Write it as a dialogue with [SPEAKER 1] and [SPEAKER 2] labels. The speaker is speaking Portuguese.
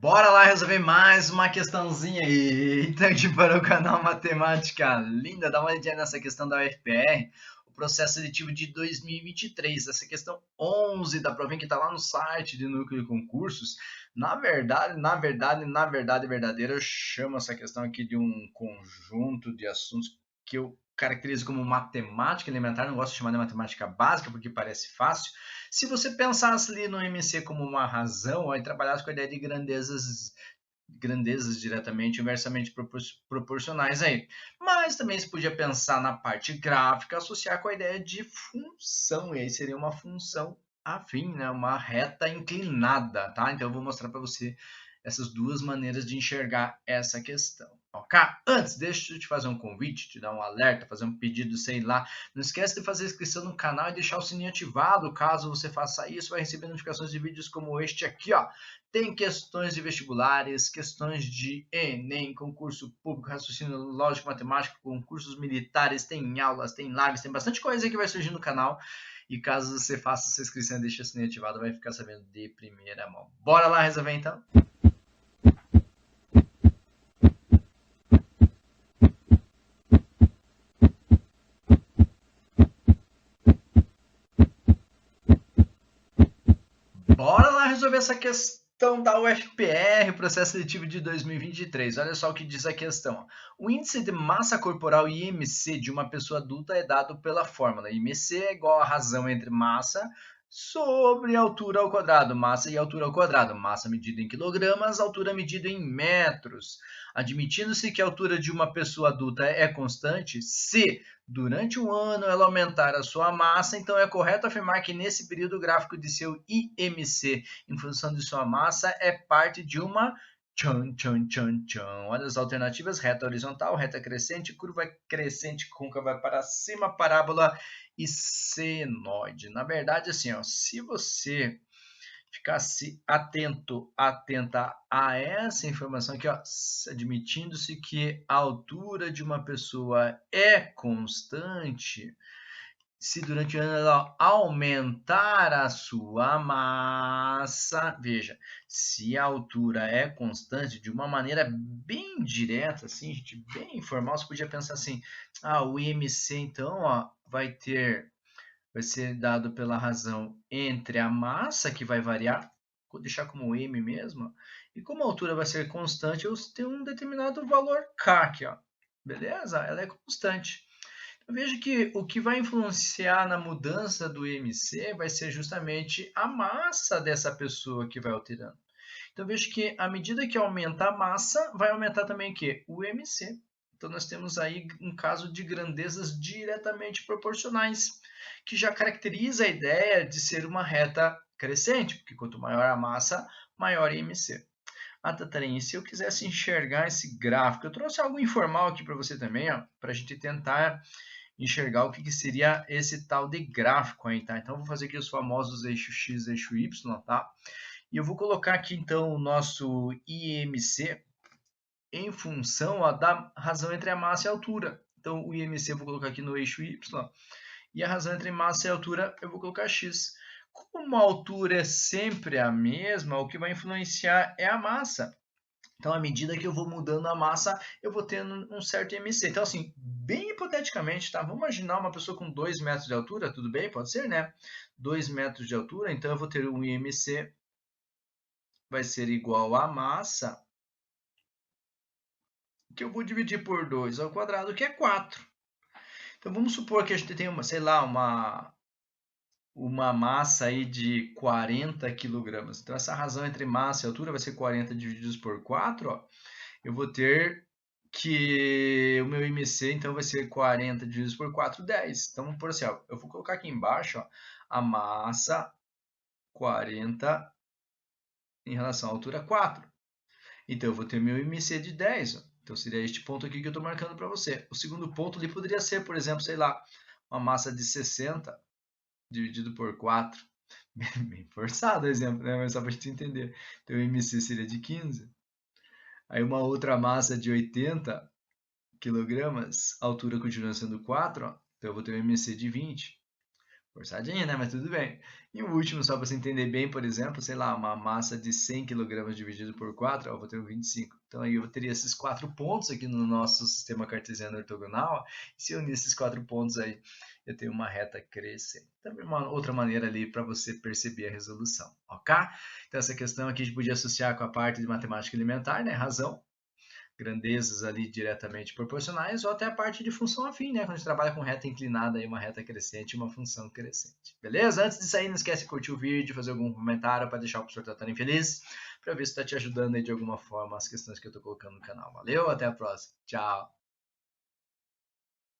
[SPEAKER 1] Bora lá resolver mais uma questãozinha aí. Então, aqui para o canal Matemática Linda, dá uma olhadinha nessa questão da UFPR, o processo seletivo de 2023. Essa questão 11 da provinha que está lá no site de Núcleo de Concursos. Na verdade, verdadeira, eu chamo essa questão aqui de um conjunto de assuntos que eu caracterizo como matemática elementar. Não gosto de chamar de matemática básica porque parece fácil. Se você pensasse ali no MC como uma razão, aí trabalhasse com a ideia de grandezas diretamente inversamente proporcionais aí. Mas também se podia pensar na parte gráfica, associar com a ideia de função, e aí seria uma função afim, né? Uma reta inclinada, tá? Então eu vou mostrar para você essas duas maneiras de enxergar essa questão. Ok? Antes, deixa eu te fazer um convite, te dar um alerta, fazer um pedido, sei lá. Não esquece de fazer inscrição no canal e deixar o sininho ativado. Caso você faça isso, vai receber notificações de vídeos como este aqui, ó. Tem questões de vestibulares, questões de Enem, concurso público, raciocínio lógico, matemático, concursos militares, tem aulas, tem lives, tem bastante coisa que vai surgir no canal. E caso você faça sua inscrição e deixe o sininho ativado, vai ficar sabendo de primeira mão. Bora lá resolver então? Bora lá resolver essa questão da UFPR, processo seletivo de 2023. Olha só o que diz a questão. O índice de massa corporal IMC de uma pessoa adulta é dado pela fórmula. IMC é igual a razão entre massa sobre altura ao quadrado. Massa e altura ao quadrado. Massa medida em quilogramas, altura medida em metros. Admitindo-se que a altura de uma pessoa adulta é constante, se durante um ano ela aumentar a sua massa, então é correto afirmar que nesse período o gráfico de seu IMC em função de sua massa é parte de uma tchan, tchan, tchan, tchan. Olha as alternativas: reta horizontal, reta crescente, curva crescente côncava para cima, parábola e senoide. Na verdade, assim, ó, se você ficasse atenta a essa informação aqui, ó, admitindo-se que a altura de uma pessoa é constante, se durante o ano ela aumentar a sua massa, veja, se a altura é constante, de uma maneira bem direta, assim, gente, bem informal, você podia pensar assim, o IMC então, ó, vai ser dado pela razão entre a massa, que vai variar, vou deixar como m mesmo, e como a altura vai ser constante, eu tenho um determinado valor k aqui, ó. Beleza? Ela é constante. Eu vejo que o que vai influenciar na mudança do IMC vai ser justamente a massa dessa pessoa que vai alterando. Então vejo que à medida que aumenta a massa, vai aumentar também o quê? O IMC. Então nós temos aí um caso de grandezas diretamente proporcionais, que já caracteriza a ideia de ser uma reta crescente, porque quanto maior a massa, maior o IMC. Tatarinha, se eu quisesse enxergar esse gráfico, eu trouxe algo informal aqui para você também, para a gente tentar enxergar o que seria esse tal de gráfico aí, tá? Então, eu vou fazer aqui os famosos eixo X, eixo Y, tá? E eu vou colocar aqui, então, o nosso IMC em função da razão entre a massa e a altura. Então, o IMC eu vou colocar aqui no eixo Y, e a razão entre massa e altura eu vou colocar X. Como a altura é sempre a mesma, o que vai influenciar é a massa. Então, à medida que eu vou mudando a massa, eu vou tendo um certo IMC. Então, assim, bem hipoteticamente, tá? Vamos imaginar uma pessoa com 2 metros de altura, tudo bem? Pode ser, né? 2 metros de altura, então eu vou ter um IMC, vai ser igual à massa, que eu vou dividir por 2 ao quadrado, que é 4. Então, vamos supor que a gente tem, sei lá, uma massa aí de 40 quilogramas. Então, essa razão entre massa e altura vai ser 40 divididos por 4, ó. Eu vou ter que o meu IMC então vai ser 40 divididos por 4, 10. Então, vamos por assim, ó, eu vou colocar aqui embaixo, ó, a massa 40 em relação à altura 4. Então, eu vou ter meu IMC de 10. Ó. Então, seria este ponto aqui que eu estou marcando para você. O segundo ponto ali poderia ser, por exemplo, sei lá, uma massa de 60 dividido por 4. Bem forçado o exemplo, né? Mas só para a gente entender. Então, o IMC seria de 15. Aí, uma outra massa de 80 quilogramas, a altura continua sendo 4, ó, então eu vou ter um IMC de 20. Forçadinha, né? Mas tudo bem. E o último, só para você entender bem, por exemplo, sei lá, uma massa de 100 kg dividido por 4, ó, eu vou ter um 25. Então aí eu teria esses 4 pontos aqui no nosso sistema cartesiano ortogonal. Se eu unir esses 4 pontos aí, eu tenho uma reta crescente. Também uma outra maneira ali para você perceber a resolução, ok? Então essa questão aqui a gente podia associar com a parte de matemática elementar, né? Razão, grandezas ali diretamente proporcionais, ou até a parte de função afim, né? Quando a gente trabalha com reta inclinada e uma reta crescente e uma função crescente. Beleza? Antes de sair, não esquece de curtir o vídeo, fazer algum comentário para deixar o professor Tratando feliz, para ver se está te ajudando aí de alguma forma as questões que eu estou colocando no canal. Valeu, até a próxima. Tchau!